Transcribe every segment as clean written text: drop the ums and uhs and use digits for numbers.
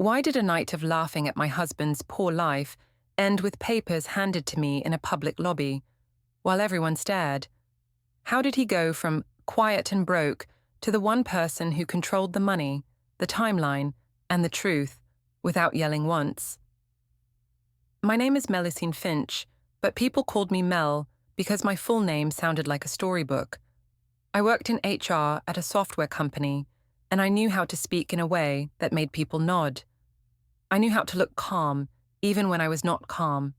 Why did a night of laughing at my husband's poor life end with papers handed to me in a public lobby, while everyone stared? How did he go from quiet and broke to the one person who controlled the money, the timeline, and the truth, without yelling once? My name is Melusine Finch, but people called me Mel because my full name sounded like a storybook. I worked in HR at a software company, and I knew how to speak in a way that made people nod. I knew how to look calm, even when I was not calm.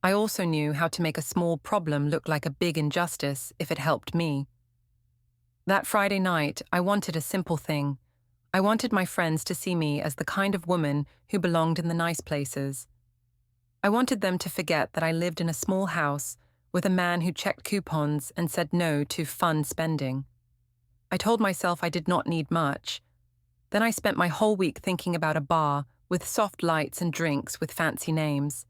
I also knew how to make a small problem look like a big injustice if it helped me. That Friday night, I wanted a simple thing. I wanted my friends to see me as the kind of woman who belonged in the nice places. I wanted them to forget that I lived in a small house with a man who checked coupons and said no to fun spending. I told myself I did not need much. Then I spent my whole week thinking about a bar with soft lights and drinks with fancy names.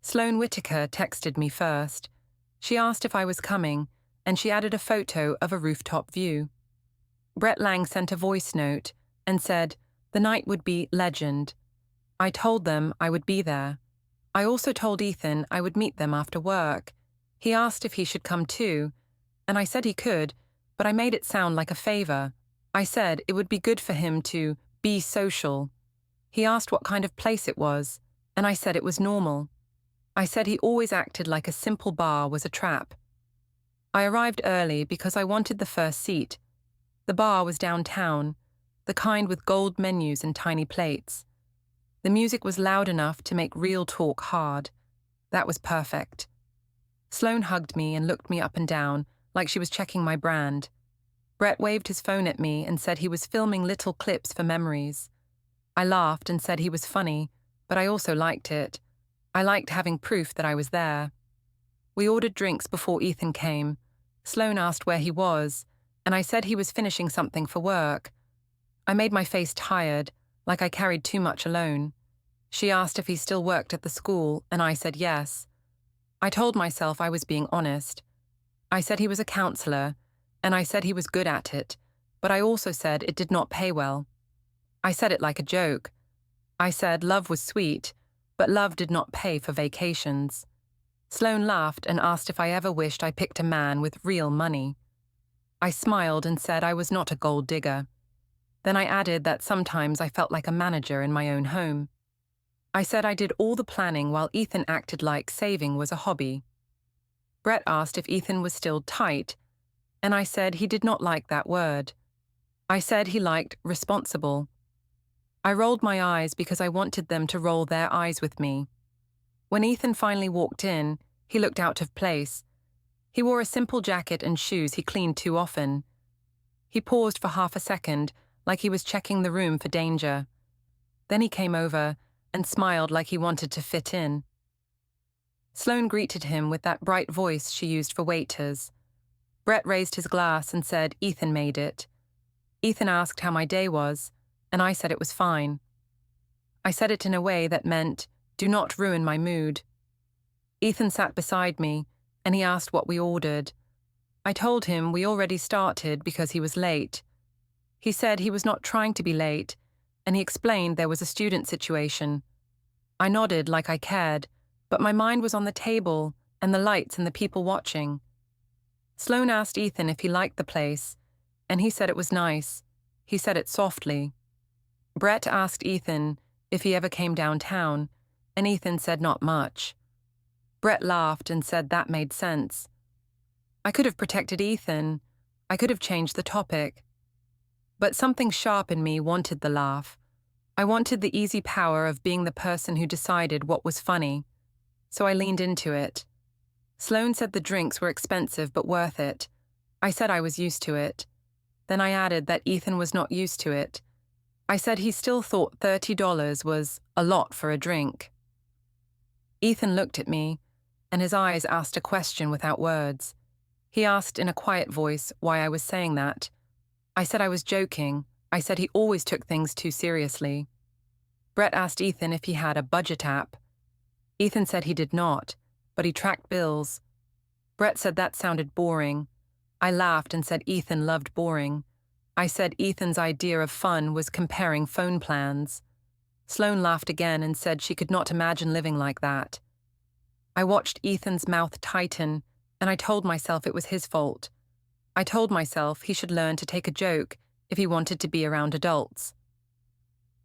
Sloane Whitaker texted me first. She asked if I was coming, and she added a photo of a rooftop view. Brett Lang sent a voice note and said the night would be legend. I told them I would be there. I also told Ethan I would meet them after work. He asked if he should come too, and I said he could, but I made it sound like a favor. I said it would be good for him to be social. He asked what kind of place it was, and I said it was normal. I said he always acted like a simple bar was a trap. I arrived early because I wanted the first seat. The bar was downtown, the kind with gold menus and tiny plates. The music was loud enough to make real talk hard. That was perfect. Sloane hugged me and looked me up and down like she was checking my brand. Brett waved his phone at me and said he was filming little clips for memories. I laughed and said he was funny, but I also liked it. I liked having proof that I was there. We ordered drinks before Ethan came. Sloane asked where he was, and I said he was finishing something for work. I made my face tired, like I carried too much alone. She asked if he still worked at the school, and I said yes. I told myself I was being honest. I said he was a counselor, and I said he was good at it, but I also said it did not pay well. I said it like a joke. I said love was sweet, but love did not pay for vacations. Sloane laughed and asked if I ever wished I picked a man with real money. I smiled and said I was not a gold digger. Then I added that sometimes I felt like a manager in my own home. I said I did all the planning while Ethan acted like saving was a hobby. Brett asked if Ethan was still tight, and I said he did not like that word. I said he liked responsible. I rolled my eyes because I wanted them to roll their eyes with me. When Ethan finally walked in, he looked out of place. He wore a simple jacket and shoes he cleaned too often. He paused for half a second, like he was checking the room for danger. Then he came over and smiled like he wanted to fit in. Sloane greeted him with that bright voice she used for waiters. Brett raised his glass and said Ethan made it. Ethan asked how my day was, and I said it was fine. I said it in a way that meant, do not ruin my mood. Ethan sat beside me, and he asked what we ordered. I told him we already started because he was late. He said he was not trying to be late, and he explained there was a student situation. I nodded like I cared, but my mind was on the table and the lights and the people watching. Sloane asked Ethan if he liked the place, and he said it was nice. He said it softly. Brett asked Ethan if he ever came downtown, and Ethan said not much. Brett laughed and said that made sense. I could have protected Ethan. I could have changed the topic. But something sharp in me wanted the laugh. I wanted the easy power of being the person who decided what was funny. So I leaned into it. Sloane said the drinks were expensive but worth it. I said I was used to it. Then I added that Ethan was not used to it. I said he still thought $30 was a lot for a drink. Ethan looked at me, and his eyes asked a question without words. He asked in a quiet voice why I was saying that. I said I was joking. I said he always took things too seriously. Brett asked Ethan if he had a budget app. Ethan said he did not, but he tracked bills. Brett said that sounded boring. I laughed and said Ethan loved boring. I said Ethan's idea of fun was comparing phone plans. Sloane laughed again and said she could not imagine living like that. I watched Ethan's mouth tighten, and I told myself it was his fault. I told myself he should learn to take a joke if he wanted to be around adults.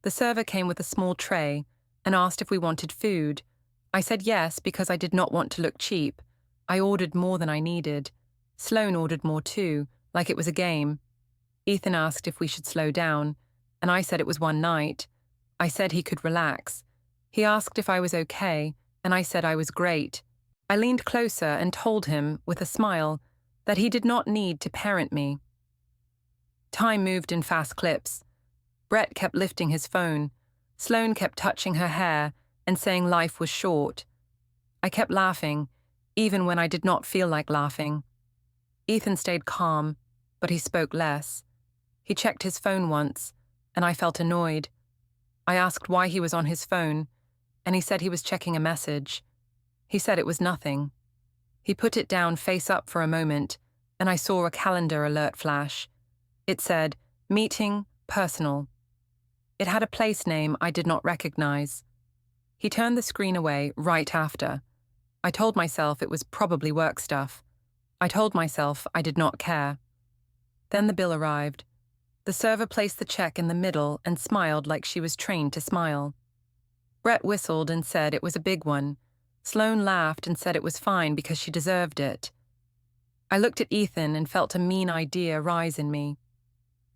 The server came with a small tray and asked if we wanted food. I said yes because I did not want to look cheap. I ordered more than I needed. Sloane ordered more too, like it was a game. Ethan asked if we should slow down, and I said it was one night. I said he could relax. He asked if I was okay, and I said I was great. I leaned closer and told him, with a smile, that he did not need to parent me. Time moved in fast clips. Brett kept lifting his phone. Sloane kept touching her hair and saying life was short. I kept laughing, even when I did not feel like laughing. Ethan stayed calm, but he spoke less. He checked his phone once, and I felt annoyed. I asked why he was on his phone, and he said he was checking a message. He said it was nothing. He put it down face up for a moment, and I saw a calendar alert flash. It said, "Meeting, personal." It had a place name I did not recognize. He turned the screen away right after. I told myself it was probably work stuff. I told myself I did not care. Then the bill arrived. The server placed the check in the middle and smiled like she was trained to smile. Brett whistled and said it was a big one. Sloane laughed and said it was fine because she deserved it. I looked at Ethan and felt a mean idea rise in me.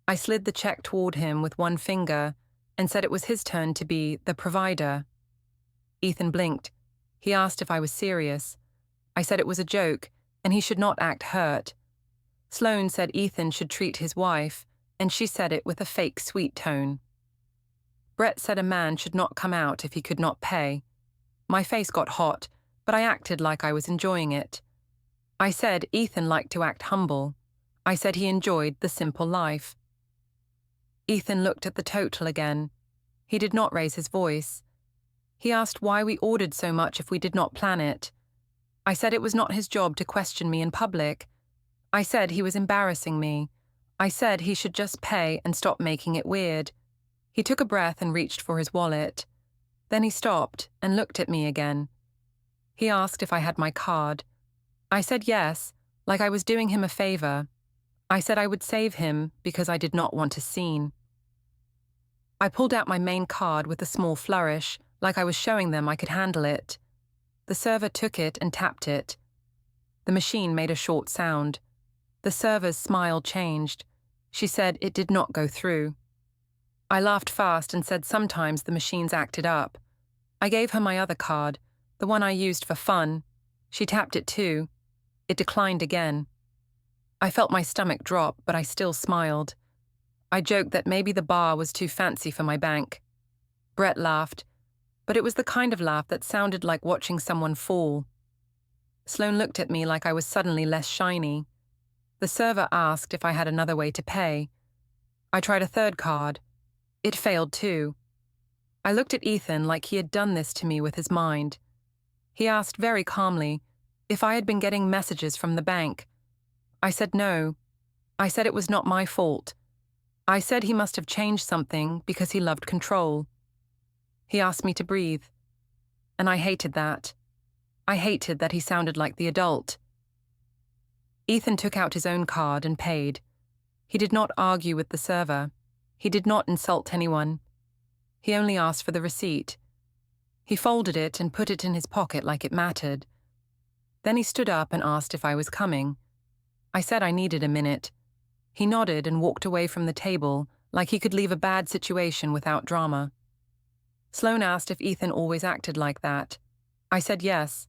I slid the check toward him with one finger and said it was his turn to be the provider. Ethan blinked. He asked if I was serious. I said it was a joke, and he should not act hurt. Sloane said Ethan should treat his wife, and she said it with a fake sweet tone. Brett said a man should not come out if he could not pay. My face got hot, but I acted like I was enjoying it. I said Ethan liked to act humble. I said he enjoyed the simple life. Ethan looked at the total again. He did not raise his voice. He asked why we ordered so much if we did not plan it. I said it was not his job to question me in public. I said he was embarrassing me. I said he should just pay and stop making it weird. He took a breath and reached for his wallet. Then he stopped and looked at me again. He asked if I had my card. I said yes, like I was doing him a favor. I said I would save him because I did not want a scene. I pulled out my main card with a small flourish, like I was showing them I could handle it. The server took it and tapped it. The machine made a short sound. The server's smile changed. She said it did not go through. I laughed fast and said sometimes the machines acted up. I gave her my other card, the one I used for fun. She tapped it too. It declined again. I felt my stomach drop, but I still smiled. I joked that maybe the bar was too fancy for my bank. Brett laughed, but it was the kind of laugh that sounded like watching someone fall. Sloane looked at me like I was suddenly less shiny. The server asked if I had another way to pay. I tried a third card. It failed too. I looked at Ethan like he had done this to me with his mind. He asked very calmly if I had been getting messages from the bank. I said no. I said it was not my fault. I said he must have changed something because he loved control. He asked me to breathe. And I hated that. I hated that he sounded like the adult. Ethan took out his own card and paid. He did not argue with the server. He did not insult anyone. He only asked for the receipt. He folded it and put it in his pocket like it mattered. Then he stood up and asked if I was coming. I said I needed a minute. He nodded and walked away from the table like he could leave a bad situation without drama. Sloane asked if Ethan always acted like that. I said yes.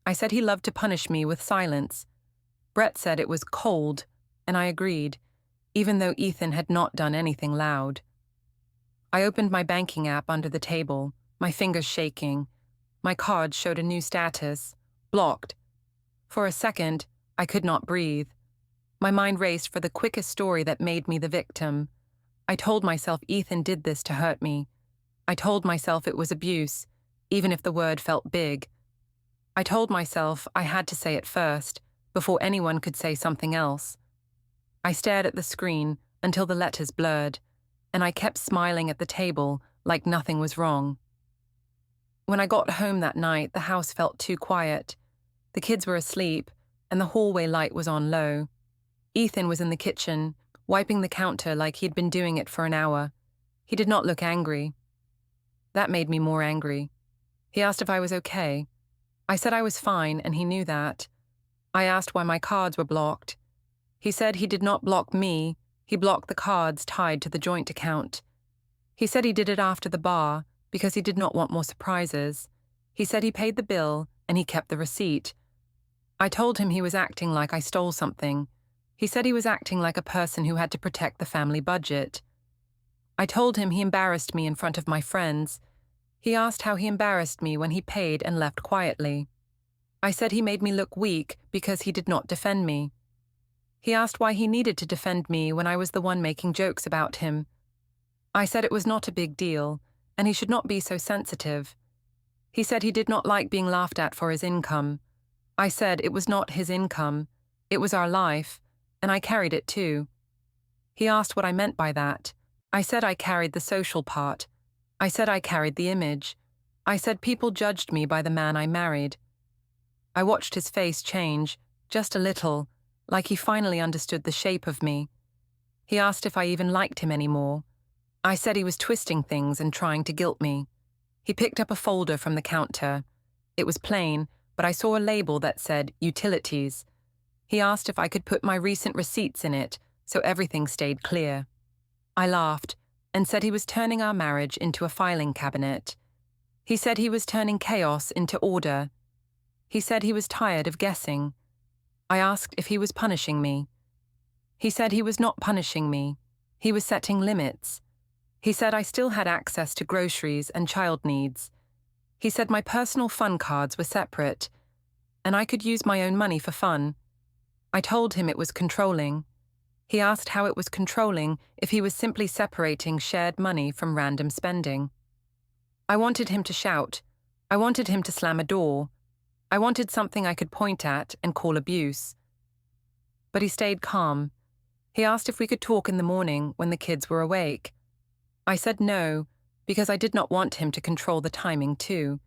I said he loved to punish me with silence. Brett said it was cold, and I agreed, even though Ethan had not done anything loud. I opened my banking app under the table, my fingers shaking. My card showed a new status, blocked. For a second, I could not breathe. My mind raced for the quickest story that made me the victim. I told myself Ethan did this to hurt me. I told myself it was abuse, even if the word felt big. I told myself I had to say it first, before anyone could say something else. I stared at the screen until the letters blurred, and I kept smiling at the table like nothing was wrong. When I got home that night, the house felt too quiet. The kids were asleep, and the hallway light was on low. Ethan was in the kitchen, wiping the counter like he'd been doing it for an hour. He did not look angry. That made me more angry. He asked if I was okay. I said I was fine, and he knew that. I asked why my cards were blocked. He said he did not block me, he blocked the cards tied to the joint account. He said he did it after the bar, because he did not want more surprises. He said he paid the bill, and he kept the receipt. I told him he was acting like I stole something. He said he was acting like a person who had to protect the family budget. I told him he embarrassed me in front of my friends. He asked how he embarrassed me when he paid and left quietly. I said he made me look weak because he did not defend me. He asked why he needed to defend me when I was the one making jokes about him. I said it was not a big deal, and he should not be so sensitive. He said he did not like being laughed at for his income. I said it was not his income, it was our life, and I carried it too. He asked what I meant by that. I said I carried the social part. I said I carried the image. I said people judged me by the man I married. I watched his face change, just a little, like he finally understood the shape of me. He asked if I even liked him anymore. I said he was twisting things and trying to guilt me. He picked up a folder from the counter. It was plain, but I saw a label that said Utilities. He asked if I could put my recent receipts in it, so everything stayed clear. I laughed and said he was turning our marriage into a filing cabinet. He said he was turning chaos into order. He said he was tired of guessing. I asked if he was punishing me. He said he was not punishing me. He was setting limits. He said I still had access to groceries and child needs. He said my personal fun cards were separate, and I could use my own money for fun. I told him it was controlling. He asked how it was controlling if he was simply separating shared money from random spending. I wanted him to shout. I wanted him to slam a door. I wanted something I could point at and call abuse. But he stayed calm. He asked if we could talk in the morning when the kids were awake. I said no, because I did not want him to control the timing too.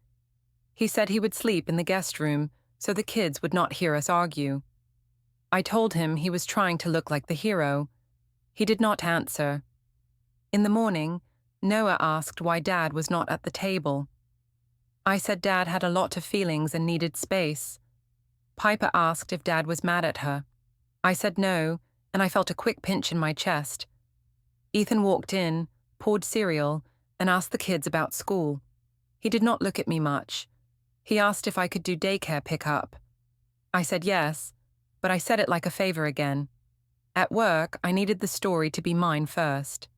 He said he would sleep in the guest room so the kids would not hear us argue. I told him he was trying to look like the hero. He did not answer. In the morning, Noah asked why Dad was not at the table. I said Dad had a lot of feelings and needed space. Piper asked if Dad was mad at her. I said no, and I felt a quick pinch in my chest. Ethan walked in, poured cereal, and asked the kids about school. He did not look at me much. He asked if I could do daycare pickup. I said yes, but I said it like a favor again. At work, I needed the story to be mine first.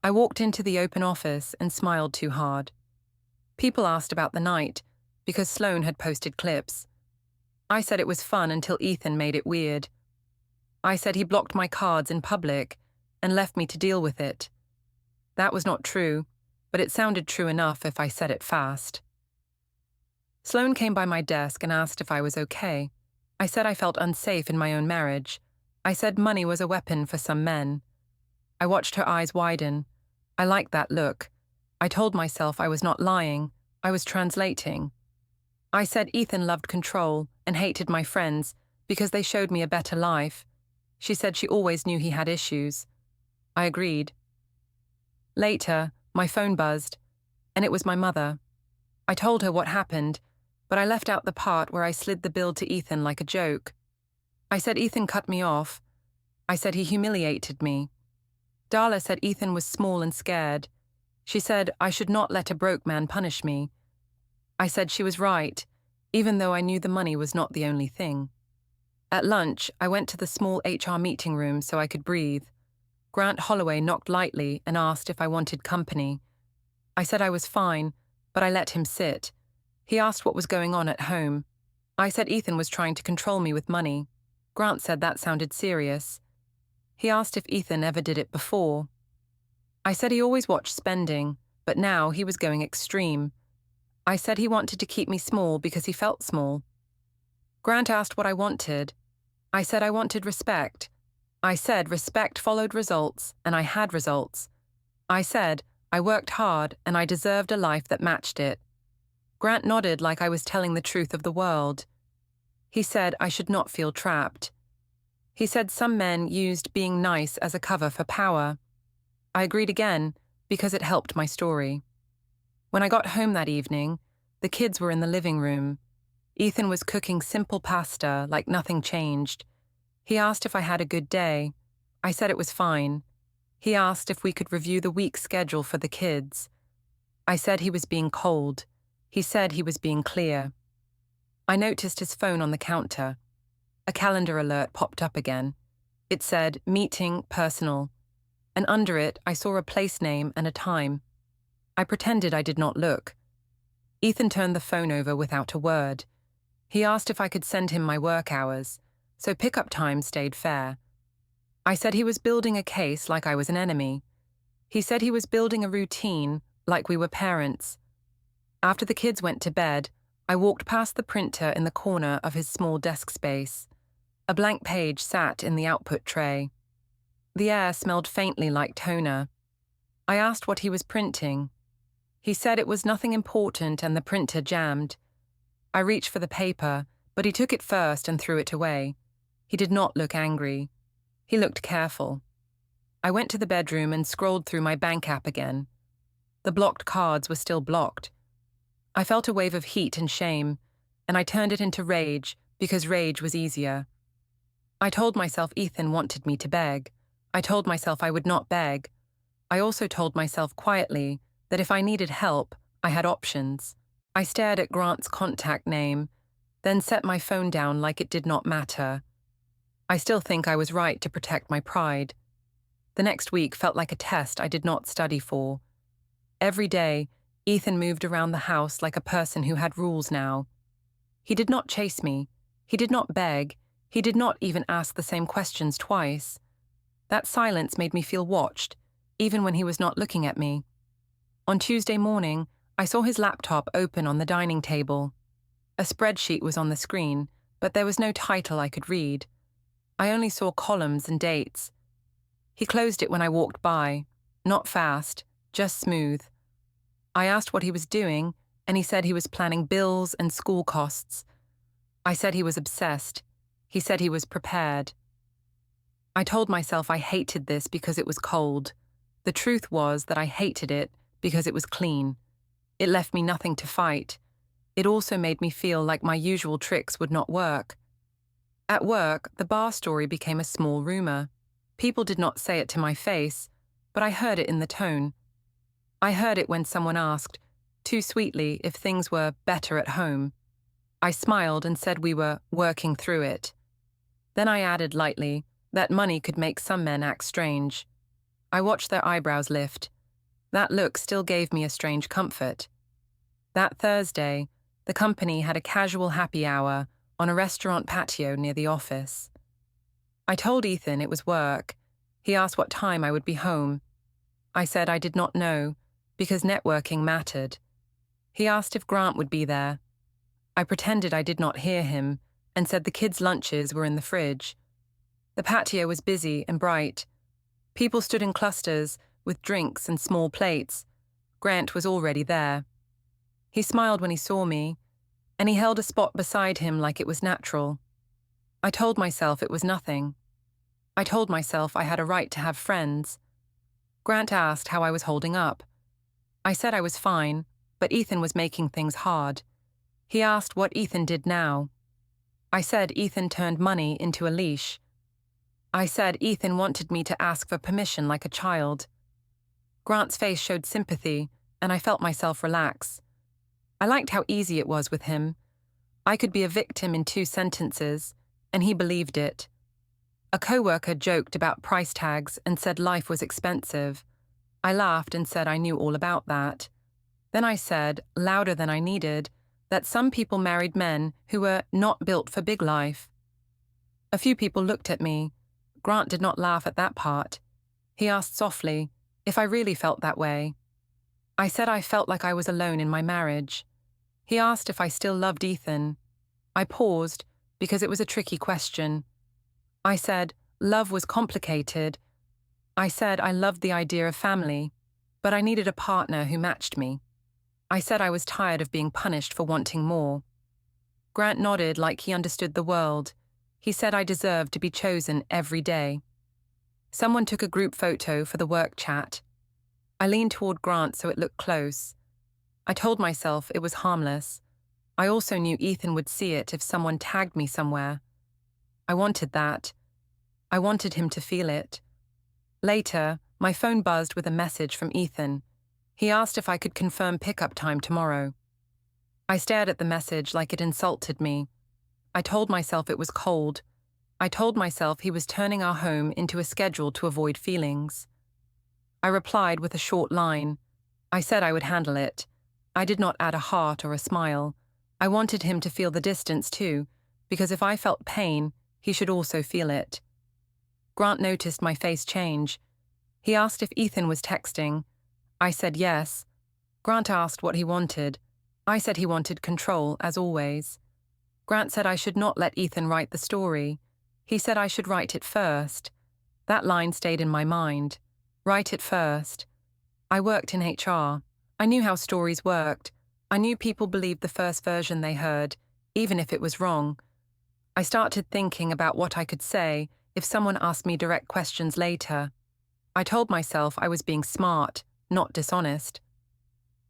I walked into the open office and smiled too hard. People asked about the night, because Sloane had posted clips. I said it was fun until Ethan made it weird. I said he blocked my cards in public and left me to deal with it. That was not true, but it sounded true enough if I said it fast. Sloane came by my desk and asked if I was okay. I said I felt unsafe in my own marriage. I said money was a weapon for some men. I watched her eyes widen. I liked that look. I told myself I was not lying, I was translating. I said Ethan loved control and hated my friends because they showed me a better life. She said she always knew he had issues. I agreed. Later, my phone buzzed, and it was my mother. I told her what happened, but I left out the part where I slid the bill to Ethan like a joke. I said Ethan cut me off. I said he humiliated me. Darla said Ethan was small and scared. She said I should not let a broke man punish me. I said she was right, even though I knew the money was not the only thing. At lunch, I went to the small HR meeting room so I could breathe. Grant Holloway knocked lightly and asked if I wanted company. I said I was fine, but I let him sit. He asked what was going on at home. I said Ethan was trying to control me with money. Grant said that sounded serious. He asked if Ethan ever did it before. I said he always watched spending, but now he was going extreme. I said he wanted to keep me small because he felt small. Grant asked what I wanted. I said I wanted respect. I said respect followed results, and I had results. I said I worked hard and I deserved a life that matched it. Grant nodded like I was telling the truth of the world. He said I should not feel trapped. He said some men used being nice as a cover for power. I agreed again because it helped my story. When I got home that evening, the kids were in the living room. Ethan was cooking simple pasta like nothing changed. He asked if I had a good day. I said it was fine. He asked if we could review the week's schedule for the kids. I said he was being cold. He said he was being clear. I noticed his phone on the counter. A calendar alert popped up again. It said, "Meeting personal," and under it I saw a place name and a time. I pretended I did not look. Ethan turned the phone over without a word. He asked if I could send him my work hours, so pickup time stayed fair. I said he was building a case like I was an enemy. He said he was building a routine like we were parents. After the kids went to bed, I walked past the printer in the corner of his small desk space. A blank page sat in the output tray. The air smelled faintly like toner. I asked what he was printing. He said it was nothing important and the printer jammed. I reached for the paper, but he took it first and threw it away. He did not look angry. He looked careful. I went to the bedroom and scrolled through my bank app again. The blocked cards were still blocked. I felt a wave of heat and shame, and I turned it into rage because rage was easier. I told myself Ethan wanted me to beg. I told myself I would not beg. I also told myself quietly that if I needed help, I had options. I stared at Grant's contact name, then set my phone down like it did not matter. I still think I was right to protect my pride. The next week felt like a test I did not study for. Every day, Ethan moved around the house like a person who had rules now. He did not chase me. He did not beg. He did not even ask the same questions twice. That silence made me feel watched, even when he was not looking at me. On Tuesday morning, I saw his laptop open on the dining table. A spreadsheet was on the screen, but there was no title I could read. I only saw columns and dates. He closed it when I walked by, not fast, just smooth. I asked what he was doing, and he said he was planning bills and school costs. I said he was obsessed. He said he was prepared. I told myself I hated this because it was cold. The truth was that I hated it because it was clean. It left me nothing to fight. It also made me feel like my usual tricks would not work. At work, the bar story became a small rumor. People did not say it to my face, but I heard it in the tone. I heard it when someone asked, too sweetly, if things were better at home. I smiled and said we were working through it. Then I added lightly that money could make some men act strange. I watched their eyebrows lift. That look still gave me a strange comfort. That Thursday, the company had a casual happy hour on a restaurant patio near the office. I told Ethan it was work. He asked what time I would be home. I said I did not know, because networking mattered. He asked if Grant would be there. I pretended I did not hear him and said the kids' lunches were in the fridge. The patio was busy and bright. People stood in clusters with drinks and small plates. Grant was already there. He smiled when he saw me, and he held a spot beside him like it was natural. I told myself it was nothing. I told myself I had a right to have friends. Grant asked how I was holding up. I said I was fine, but Ethan was making things hard. He asked what Ethan did now. I said Ethan turned money into a leash. I said Ethan wanted me to ask for permission like a child. Grant's face showed sympathy, and I felt myself relax. I liked how easy it was with him. I could be a victim in 2 sentences, and he believed it. A coworker joked about price tags and said life was expensive. I laughed and said I knew all about that. Then I said, louder than I needed, that some people married men who were not built for big life. A few people looked at me. Grant did not laugh at that part. He asked softly if I really felt that way. I said I felt like I was alone in my marriage. He asked if I still loved Ethan. I paused because it was a tricky question. I said love was complicated. I said I loved the idea of family. but I needed a partner who matched me. I said I was tired of being punished for wanting more. Grant nodded like he understood the world. He said I deserved to be chosen every day. Someone took a group photo for the work chat. I leaned toward Grant so it looked close. I told myself it was harmless. I also knew Ethan would see it if someone tagged me somewhere. I wanted that. I wanted him to feel it. Later, my phone buzzed with a message from Ethan. He asked if I could confirm pickup time tomorrow. I stared at the message like it insulted me. I told myself it was cold. I told myself he was turning our home into a schedule to avoid feelings. I replied with a short line. I said I would handle it. I did not add a heart or a smile. I wanted him to feel the distance too, because if I felt pain, he should also feel it. Grant noticed my face change. He asked if Ethan was texting. I said yes. Grant asked what he wanted. I said he wanted control, as always. Grant said I should not let Ethan write the story. He said I should write it first. That line stayed in my mind. Write it first. I worked in HR. I knew how stories worked. I knew people believed the first version they heard, even if it was wrong. I started thinking about what I could say if someone asked me direct questions later. I told myself I was being smart, not dishonest.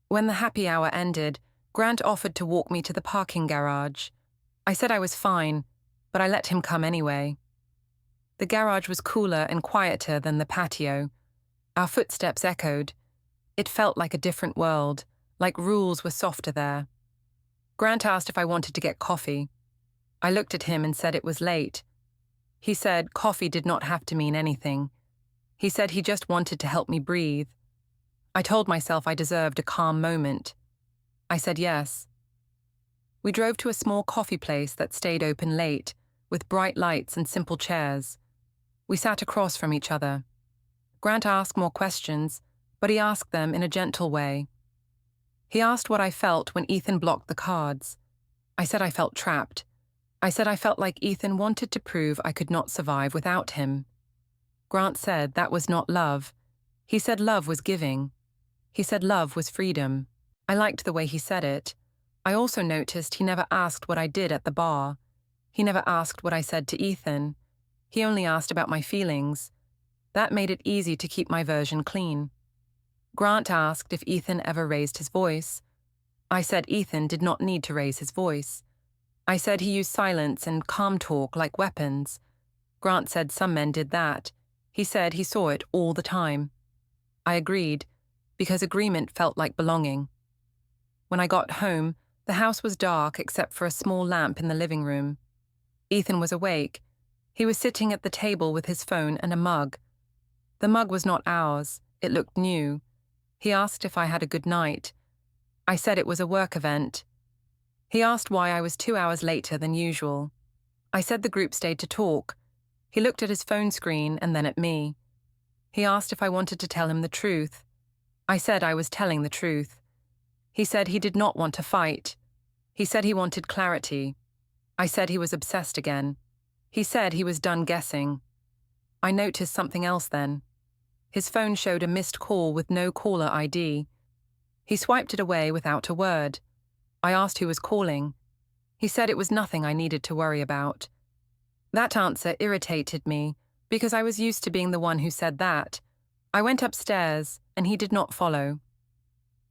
When the happy hour ended, Grant offered to walk me to the parking garage. I said I was fine, but I let him come anyway. The garage was cooler and quieter than the patio. Our footsteps echoed. It felt like a different world, like rules were softer there. Grant asked if I wanted to get coffee. I looked at him and said it was late. He said coffee did not have to mean anything. He said he just wanted to help me breathe. I told myself I deserved a calm moment. I said yes. We drove to a small coffee place that stayed open late, with bright lights and simple chairs. We sat across from each other. Grant asked more questions, but he asked them in a gentle way. He asked what I felt when Ethan blocked the cards. I said I felt trapped. I said I felt like Ethan wanted to prove I could not survive without him. Grant said that was not love. He said love was giving. He said love was freedom. I liked the way he said it. I also noticed he never asked what I did at the bar. He never asked what I said to Ethan. He only asked about my feelings. That made it easy to keep my version clean. Grant asked if Ethan ever raised his voice. I said Ethan did not need to raise his voice. I said he used silence and calm talk like weapons. Grant said some men did that. He said he saw it all the time. I agreed, because agreement felt like belonging. When I got home, the house was dark except for a small lamp in the living room. Ethan was awake. He was sitting at the table with his phone and a mug. The mug was not ours. It looked new. He asked if I had a good night. I said it was a work event. He asked why I was 2 hours later than usual. I said the group stayed to talk. He looked at his phone screen and then at me. He asked if I wanted to tell him the truth. I said I was telling the truth. He said he did not want to fight. He said he wanted clarity. I said he was obsessed again. He said he was done guessing. I noticed something else then. His phone showed a missed call with no caller ID. He swiped it away without a word. I asked who was calling. He said it was nothing I needed to worry about. That answer irritated me because I was used to being the one who said that. I went upstairs and he did not follow.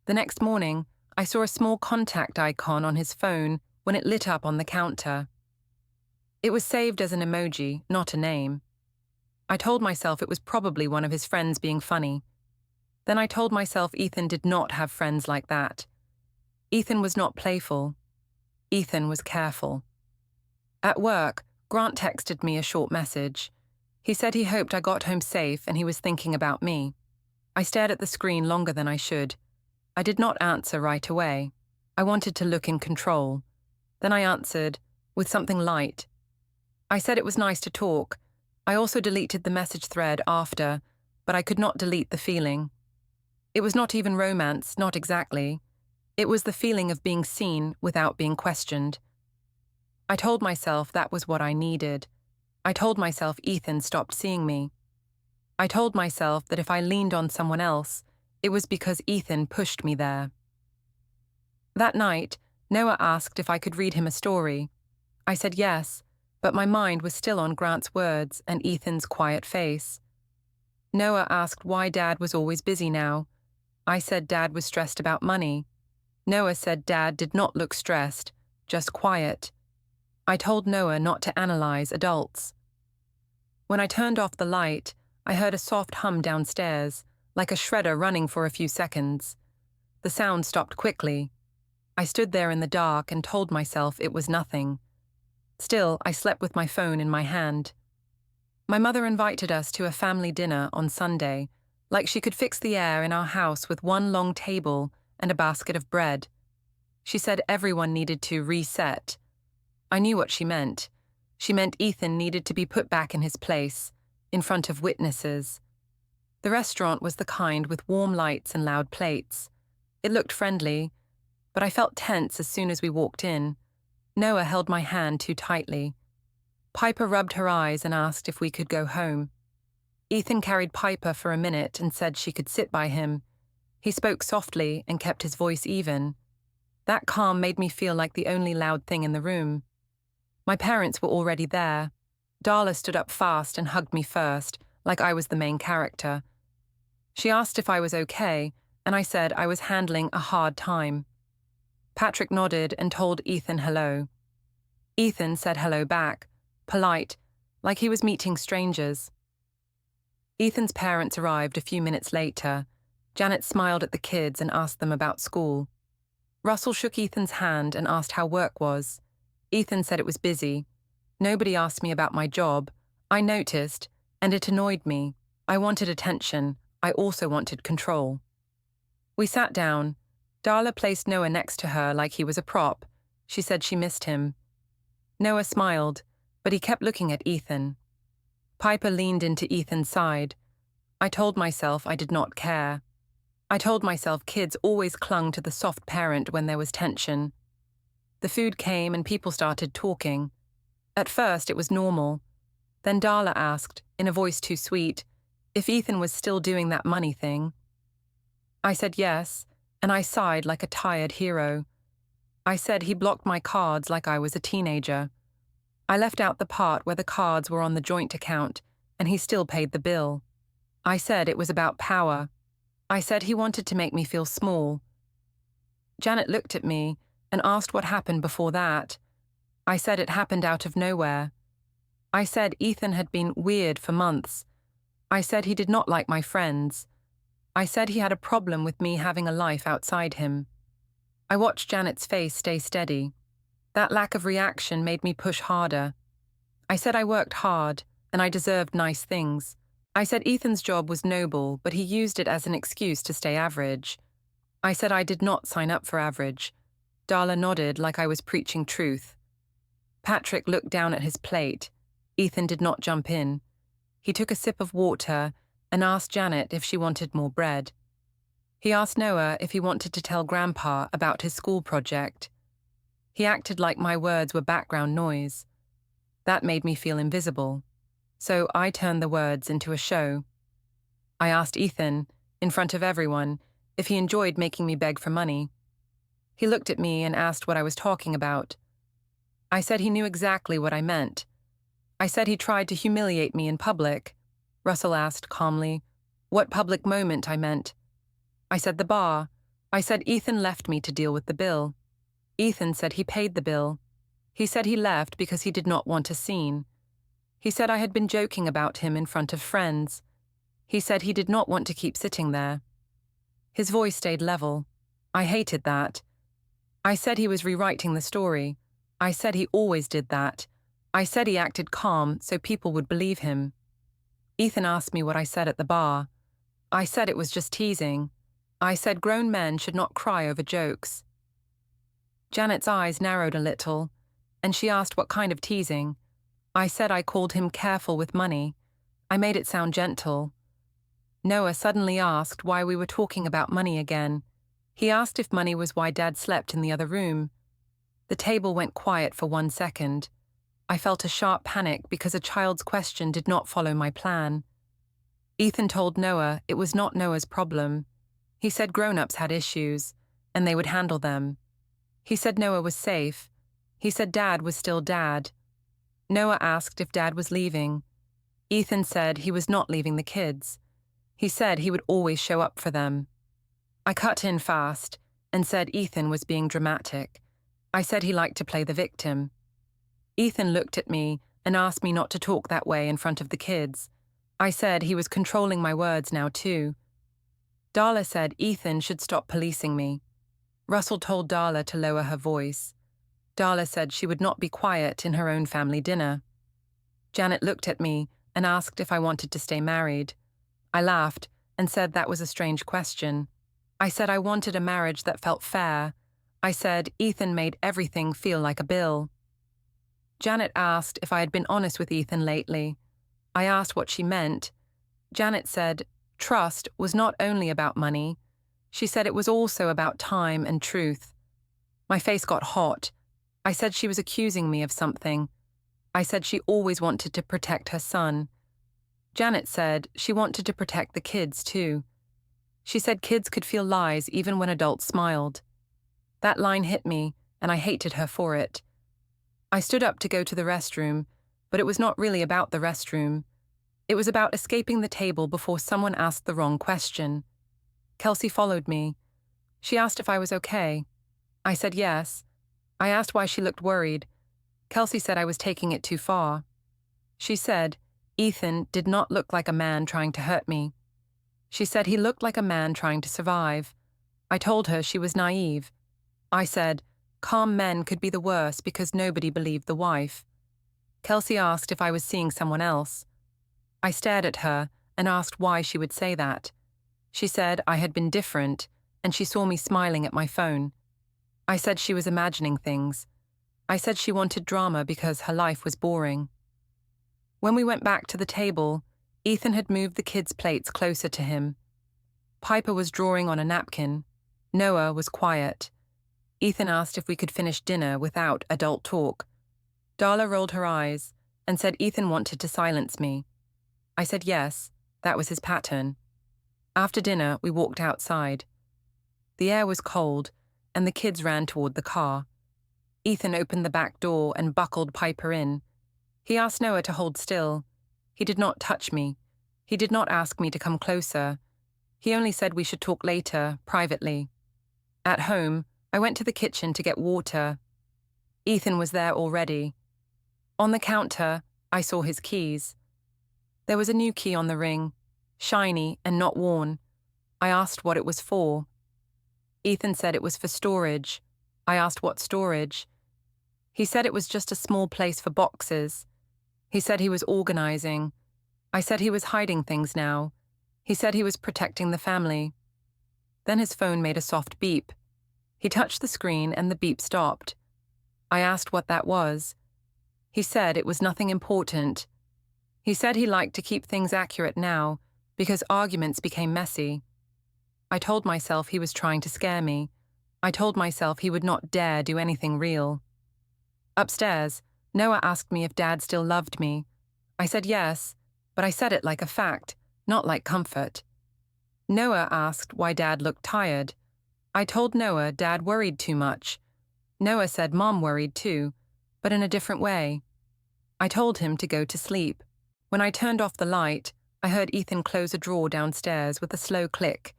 The next morning, I saw a small contact icon on his phone when it lit up on the counter. It was saved as an emoji, not a name. I told myself it was probably one of his friends being funny. Then I told myself Ethan did not have friends like that. Ethan was not playful. Ethan was careful. At work, Grant texted me a short message. He said he hoped I got home safe and he was thinking about me. I stared at the screen longer than I should. I did not answer right away. I wanted to look in control. Then I answered, with something light. I said it was nice to talk. I also deleted the message thread after, but I could not delete the feeling. It was not even romance, not exactly. It was the feeling of being seen without being questioned. I told myself that was what I needed. I told myself Ethan stopped seeing me. I told myself that if I leaned on someone else, It was because Ethan pushed me there. That night, Noah asked if I could read him a story. I said yes, but my mind was still on Grant's words and Ethan's quiet face. Noah asked why Dad was always busy now. I said Dad was stressed about money. Noah said Dad did not look stressed, just quiet. I told Noah not to analyze adults. When I turned off the light, I heard a soft hum downstairs, like a shredder running for a few seconds. The sound stopped quickly. I stood there in the dark and told myself it was nothing. Still, I slept with my phone in my hand. My mother invited us to a family dinner on Sunday, like she could fix the air in our house with one long table and a basket of bread. She said everyone needed to reset. I knew what she meant. She meant Ethan needed to be put back in his place, in front of witnesses. The restaurant was the kind with warm lights and loud plates. It looked friendly, but I felt tense as soon as we walked in. Noah held my hand too tightly. Piper rubbed her eyes and asked if we could go home. Ethan carried Piper for a minute and said she could sit by him. He spoke softly and kept his voice even. That calm made me feel like the only loud thing in the room. My parents were already there. Darla stood up fast and hugged me first, like I was the main character. She asked if I was okay, and I said I was handling a hard time. Patrick nodded and told Ethan hello. Ethan said hello back, polite, like he was meeting strangers. Ethan's parents arrived a few minutes later. Janet smiled at the kids and asked them about school. Russell shook Ethan's hand and asked how work was. Ethan said it was busy. Nobody asked me about my job. I noticed, and it annoyed me. I wanted attention. I also wanted control. We sat down. Darla placed Noah next to her like he was a prop. She said she missed him. Noah smiled, but he kept looking at Ethan. Piper leaned into Ethan's side. I told myself I did not care. I told myself kids always clung to the soft parent when there was tension. The food came and people started talking. At first it was normal. Then Darla asked, in a voice too sweet, if Ethan was still doing that money thing. I said yes, and I sighed like a tired hero. I said he blocked my cards like I was a teenager. I left out the part where the cards were on the joint account, and he still paid the bill. I said it was about power. I said he wanted to make me feel small. Janet looked at me and asked what happened before that. I said it happened out of nowhere. I said Ethan had been weird for months. I said he did not like my friends. I said he had a problem with me having a life outside him. I watched Janet's face stay steady. That lack of reaction made me push harder. I said I worked hard, and I deserved nice things. I said Ethan's job was noble, but he used it as an excuse to stay average. I said I did not sign up for average. Darla nodded like I was preaching truth. Patrick looked down at his plate. Ethan did not jump in. He took a sip of water and asked Janet if she wanted more bread. He asked Noah if he wanted to tell Grandpa about his school project. He acted like my words were background noise. That made me feel invisible. So I turned the words into a show. I asked Ethan, in front of everyone, if he enjoyed making me beg for money. He looked at me and asked what I was talking about. I said he knew exactly what I meant. I said he tried to humiliate me in public. Russell asked calmly what public moment I meant. I said the bar. I said Ethan left me to deal with the bill. Ethan said he paid the bill. He said he left because he did not want a scene. He said I had been joking about him in front of friends. He said he did not want to keep sitting there. His voice stayed level. I hated that. I said he was rewriting the story. I said he always did that. I said he acted calm so people would believe him. Ethan asked me what I said at the bar. I said it was just teasing. I said grown men should not cry over jokes. Janet's eyes narrowed a little, and she asked what kind of teasing. I said I called him careful with money. I made it sound gentle. Noah suddenly asked why we were talking about money again. He asked if money was why Dad slept in the other room. The table went quiet for 1 second. I felt a sharp panic because a child's question did not follow my plan. Ethan told Noah it was not Noah's problem. He said grown-ups had issues, and they would handle them. He said Noah was safe. He said Dad was still Dad. Noah asked if Dad was leaving. Ethan said he was not leaving the kids. He said he would always show up for them. I cut in fast and said Ethan was being dramatic. I said he liked to play the victim. Ethan looked at me and asked me not to talk that way in front of the kids. I said he was controlling my words now too. Darla said Ethan should stop policing me. Russell told Darla to lower her voice. Darla said she would not be quiet in her own family dinner. Janet looked at me and asked if I wanted to stay married. I laughed and said that was a strange question. I said I wanted a marriage that felt fair. I said Ethan made everything feel like a bill. Janet asked if I had been honest with Ethan lately. I asked what she meant. Janet said trust was not only about money. She said it was also about time and truth. My face got hot. I said she was accusing me of something. I said she always wanted to protect her son. Janet said she wanted to protect the kids too. She said kids could feel lies even when adults smiled. That line hit me, and I hated her for it. I stood up to go to the restroom, but it was not really about the restroom. It was about escaping the table before someone asked the wrong question. Kelsey followed me. She asked if I was okay. I said yes. I asked why she looked worried. Kelsey said I was taking it too far. She said Ethan did not look like a man trying to hurt me. She said he looked like a man trying to survive. I told her she was naive. I said calm men could be the worst because nobody believed the wife. Kelsey asked if I was seeing someone else. I stared at her and asked why she would say that. She said I had been different, and she saw me smiling at my phone. I said she was imagining things. I said she wanted drama because her life was boring. When we went back to the table, Ethan had moved the kids' plates closer to him. Piper was drawing on a napkin. Noah was quiet. Ethan asked if we could finish dinner without adult talk. Darla rolled her eyes and said Ethan wanted to silence me. I said yes, that was his pattern. After dinner, we walked outside. The air was cold, and the kids ran toward the car. Ethan opened the back door and buckled Piper in. He asked Noah to hold still. He did not touch me. He did not ask me to come closer. He only said we should talk later, privately. At home, I went to the kitchen to get water. Ethan was there already. On the counter, I saw his keys. There was a new key on the ring, shiny and not worn. I asked what it was for. Ethan said it was for storage. I asked what storage. He said it was just a small place for boxes. He said he was organizing. I said he was hiding things now. He said he was protecting the family. Then his phone made a soft beep. He touched the screen and the beep stopped. I asked what that was. He said it was nothing important. He said he liked to keep things accurate now because arguments became messy. I told myself he was trying to scare me. I told myself he would not dare do anything real. Upstairs, Noah asked me if Dad still loved me. I said yes, but I said it like a fact, not like comfort. Noah asked why Dad looked tired. I told Noah Dad worried too much. Noah said Mom worried too, but in a different way. I told him to go to sleep. When I turned off the light, I heard Ethan close a drawer downstairs with a slow click,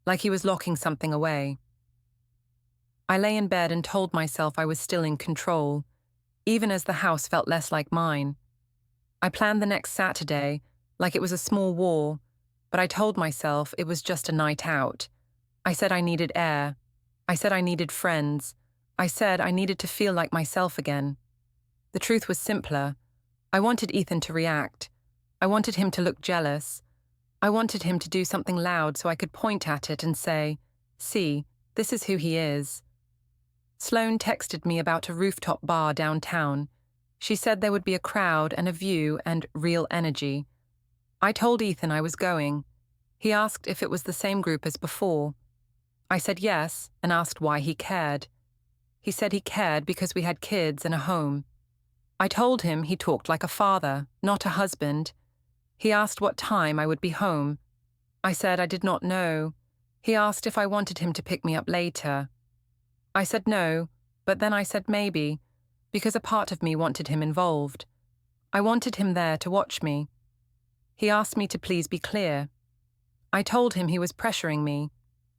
like he was locking something away. I lay in bed and told myself I was still in control, even as the house felt less like mine. I planned the next Saturday, like it was a small war, but I told myself it was just a night out. I said I needed air. I said I needed friends. I said I needed to feel like myself again. The truth was simpler. I wanted Ethan to react. I wanted him to look jealous. I wanted him to do something loud so I could point at it and say, "See, this is who he is." Sloane texted me about a rooftop bar downtown. She said there would be a crowd and a view and real energy. I told Ethan I was going. He asked if it was the same group as before. I said yes and asked why he cared. He said he cared because we had kids and a home. I told him he talked like a father, not a husband. He asked what time I would be home. I said I did not know. He asked if I wanted him to pick me up later. I said no, but then I said maybe, because a part of me wanted him involved. I wanted him there to watch me. He asked me to please be clear. I told him he was pressuring me.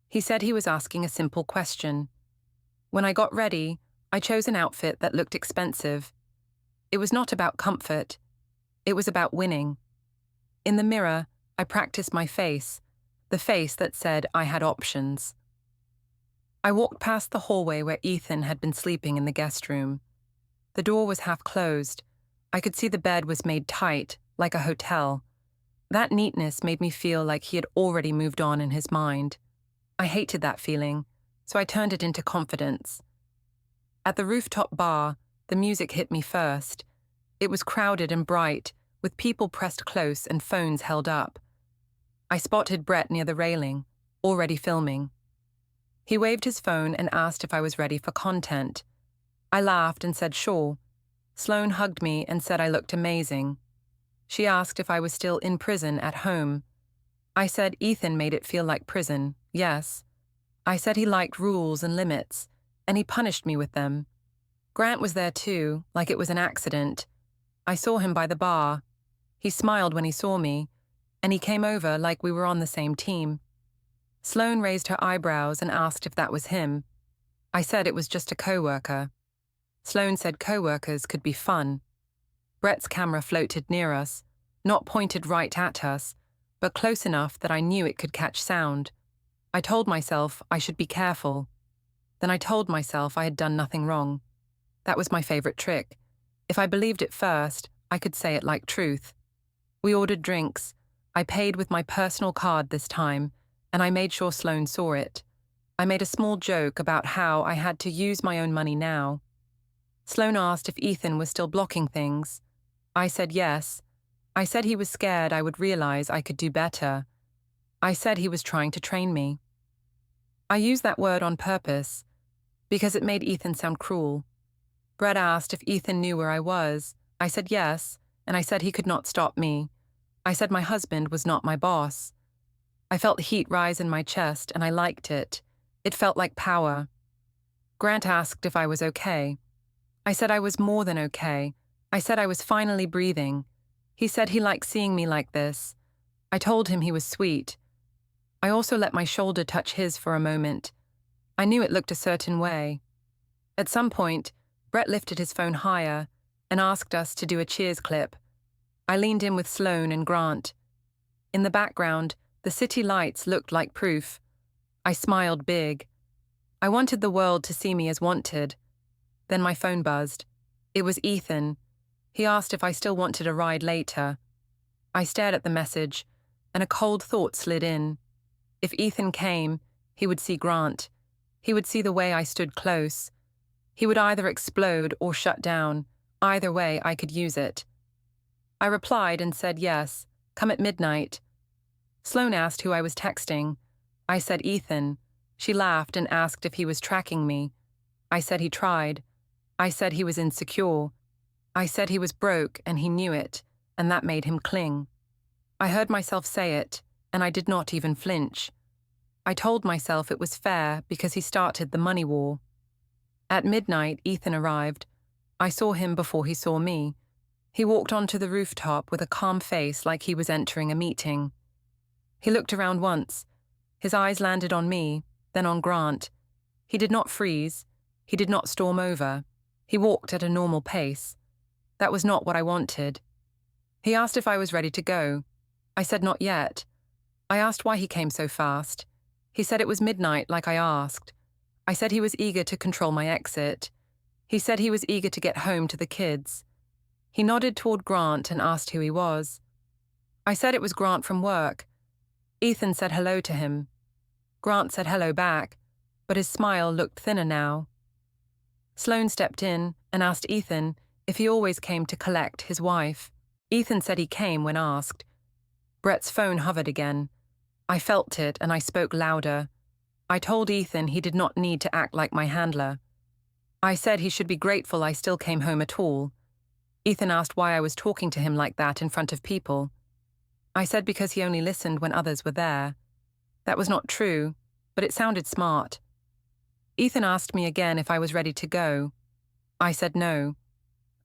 He said he was asking a simple question. When I got ready, I chose an outfit that looked expensive. It was not about comfort. It was about winning. In the mirror, I practiced my face, the face that said I had options. I walked past the hallway where Ethan had been sleeping in the guest room. The door was half closed. I could see the bed was made tight, like a hotel. That neatness made me feel like he had already moved on in his mind. I hated that feeling, so I turned it into confidence. At the rooftop bar, the music hit me first. It was crowded and bright, with people pressed close and phones held up. I spotted Brett near the railing, already filming. He waved his phone and asked if I was ready for content. I laughed and said sure. Sloane hugged me and said I looked amazing. She asked if I was still in prison at home. I said Ethan made it feel like prison, yes. I said he liked rules and limits, and he punished me with them. Grant was there too, like it was an accident. I saw him by the bar. He smiled when he saw me, and he came over like we were on the same team. Sloane raised her eyebrows and asked if that was him. I said it was just a coworker. Sloane said coworkers could be fun. Brett's camera floated near us, not pointed right at us, but close enough that I knew it could catch sound. I told myself I should be careful. Then I told myself I had done nothing wrong. That was my favorite trick. If I believed it first, I could say it like truth. We ordered drinks. I paid with my personal card this time, and I made sure Sloane saw it. I made a small joke about how I had to use my own money now. Sloane asked if Ethan was still blocking things. I said yes. I said he was scared I would realize I could do better. I said he was trying to train me. I used that word on purpose, because it made Ethan sound cruel. Brett asked if Ethan knew where I was. I said yes, and I said he could not stop me. I said my husband was not my boss. I felt heat rise in my chest, and I liked it. It felt like power. Grant asked if I was okay. I said I was more than okay. I said I was finally breathing. He said he liked seeing me like this. I told him he was sweet. I also let my shoulder touch his for a moment. I knew it looked a certain way. At some point, Brett lifted his phone higher and asked us to do a cheers clip. I leaned in with Sloane and Grant. In the background, the city lights looked like proof. I smiled big. I wanted the world to see me as wanted. Then my phone buzzed. It was Ethan. He asked if I still wanted a ride later. I stared at the message, and a cold thought slid in. If Ethan came, he would see Grant. He would see the way I stood close. He would either explode or shut down. Either way, I could use it. I replied and said yes, come at midnight. Sloane asked who I was texting. I said Ethan. She laughed and asked if he was tracking me. I said he tried. I said he was insecure. I said he was broke and he knew it, and that made him cling. I heard myself say it, and I did not even flinch. I told myself it was fair because he started the money war. At midnight, Ethan arrived. I saw him before he saw me. He walked onto the rooftop with a calm face like he was entering a meeting. He looked around once. His eyes landed on me, then on Grant. He did not freeze. He did not storm over. He walked at a normal pace. That was not what I wanted. He asked if I was ready to go. I said not yet. I asked why he came so fast. He said it was midnight like I asked. I said he was eager to control my exit. He said he was eager to get home to the kids. He nodded toward Grant and asked who he was. I said it was Grant from work. Ethan said hello to him. Grant said hello back, but his smile looked thinner now. Sloane stepped in and asked Ethan if he always came to collect his wife. Ethan said he came when asked. Brett's phone hovered again. I felt it and I spoke louder. I told Ethan he did not need to act like my handler. I said he should be grateful I still came home at all. Ethan asked why I was talking to him like that in front of people. I said because he only listened when others were there. That was not true. but it sounded smart. Ethan asked me again if I was ready to go. I said no.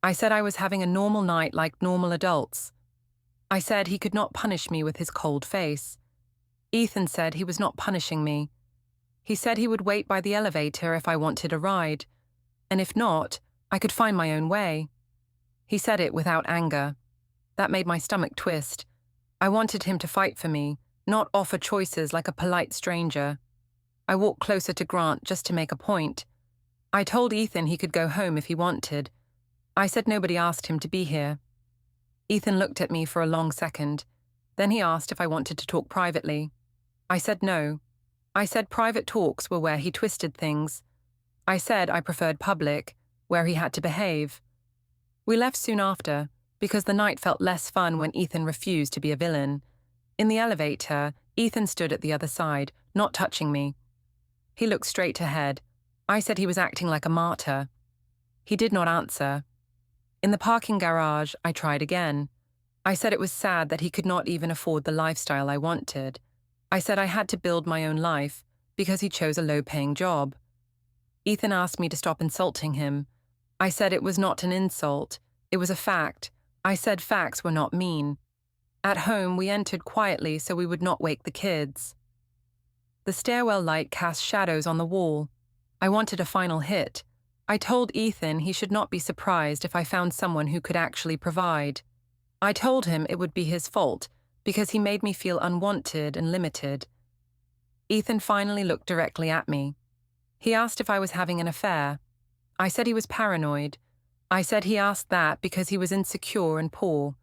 I said I was having a normal night like normal adults. I said he could not punish me with his cold face. Ethan said he was not punishing me. He said he would wait by the elevator if I wanted a ride, and if not, I could find my own way. He said it without anger. That made my stomach twist. I wanted him to fight for me, not offer choices like a polite stranger. I walked closer to Grant just to make a point. I told Ethan he could go home if he wanted. I said nobody asked him to be here. Ethan looked at me for a long second. Then he asked if I wanted to talk privately. I said no. I said private talks were where he twisted things. I said I preferred public, where he had to behave. We left soon after, because the night felt less fun when Ethan refused to be a villain. In the elevator, Ethan stood at the other side, not touching me. He looked straight ahead. I said he was acting like a martyr. He did not answer. In the parking garage, I tried again. I said it was sad that he could not even afford the lifestyle I wanted. I said I had to build my own life because he chose a low-paying job. Ethan asked me to stop insulting him. I said it was not an insult. It was a fact. I said facts were not mean. At home, we entered quietly so we would not wake the kids. The stairwell light cast shadows on the wall. I wanted a final hit. I told Ethan he should not be surprised if I found someone who could actually provide. I told him it would be his fault because he made me feel unwanted and limited. Ethan finally looked directly at me. He asked if I was having an affair. I said he was paranoid. I said he asked that because he was insecure and poor.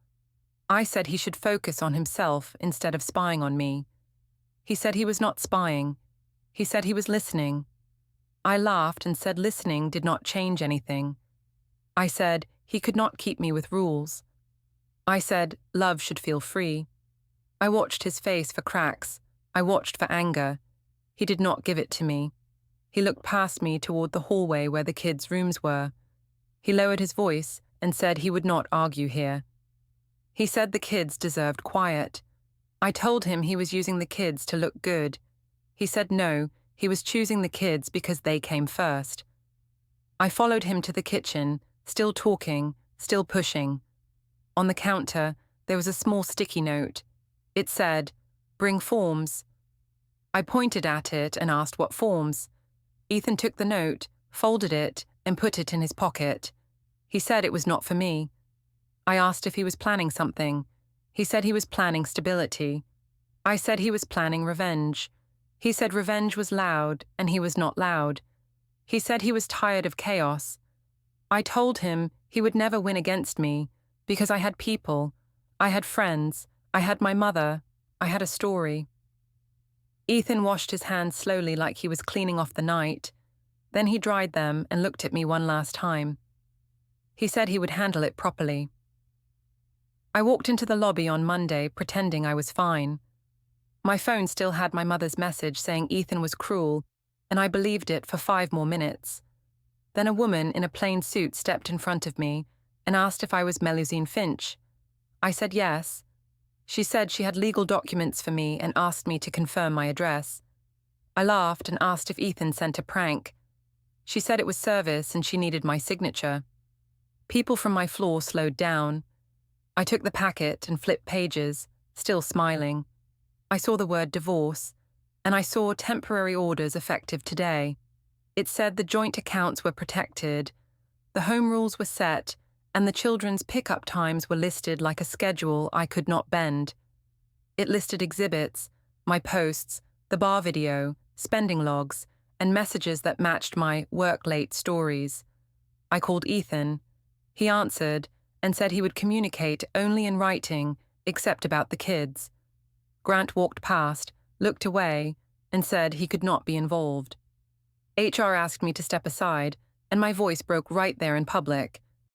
I said he should focus on himself instead of spying on me. He said he was not spying. He said he was listening. I laughed and said listening did not change anything. I said he could not keep me with rules. I said love should feel free. I watched his face for cracks. I watched for anger. He did not give it to me. He looked past me toward the hallway where the kids' rooms were. He lowered his voice and said he would not argue here. He said the kids deserved quiet. I told him he was using the kids to look good. He said no, he was choosing the kids because they came first. I followed him to the kitchen, still talking, still pushing. On the counter, there was a small sticky note. It said, "Bring forms." I pointed at it and asked what forms. Ethan took the note, folded it, and put it in his pocket. He said it was not for me. I asked if he was planning something. He said he was planning stability. I said he was planning revenge. He said revenge was loud, and he was not loud. He said he was tired of chaos. I told him he would never win against me, because I had people, I had friends, I had my mother, I had a story. Ethan washed his hands slowly like he was cleaning off the night. Then he dried them and looked at me one last time. He said he would handle it properly. I walked into the lobby on Monday pretending I was fine. My phone still had my mother's message saying Ethan was cruel, and I believed it for 5 more minutes. Then a woman in a plain suit stepped in front of me and asked if I was Melusine Finch. I said yes. She said she had legal documents for me and asked me to confirm my address. I laughed and asked if Ethan sent a prank. She said it was service and she needed my signature. People from my floor slowed down. I took the packet and flipped pages, still smiling. I saw the word divorce, and I saw temporary orders effective today. It said the joint accounts were protected, the home rules were set, and the children's pick-up times were listed like a schedule I could not bend. It listed exhibits, my posts, the bar video, spending logs, and messages that matched my work-late stories. I called Ethan. He answered and said he would communicate only in writing, except about the kids. Grant walked past, looked away, and said he could not be involved. HR asked me to step aside, and my voice broke right there in public.